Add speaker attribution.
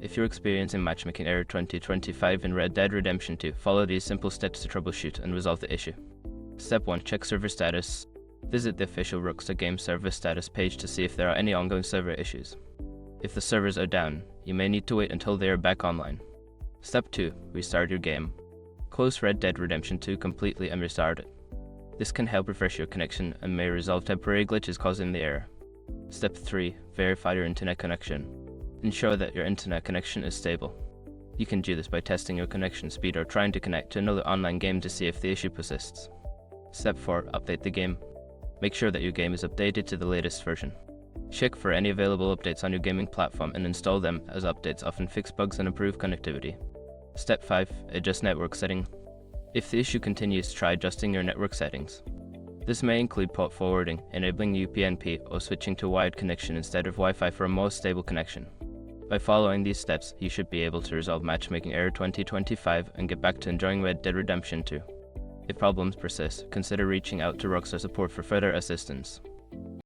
Speaker 1: If you're experiencing Matchmaking Error 2025 in Red Dead Redemption 2, follow these simple steps to troubleshoot and resolve the issue. Step 1. Check server status. Visit the official Rockstar Games server status page to see if there are any ongoing server issues. If the servers are down, you may need to wait until they are back online. Step 2. Restart your game. Close Red Dead Redemption 2 completely and restart it. This can help refresh your connection and may resolve temporary glitches causing the error. Step 3. Verify your internet connection. Ensure that your internet connection is stable. You can do this by testing your connection speed or trying to connect to another online game to see if the issue persists. Step 4. Update the game. Make sure that your game is updated to the latest version. Check for any available updates on your gaming platform and install them, as updates often fix bugs and improve connectivity. Step 5. Adjust network setting. If the issue continues, try adjusting your network settings. This may include port forwarding, enabling UPnP, or switching to wired connection instead of Wi-Fi for a more stable connection. By following these steps, you should be able to resolve Matchmaking Error 2025 and get back to enjoying Red Dead Redemption 2. If problems persist, consider reaching out to Rockstar Support for further assistance.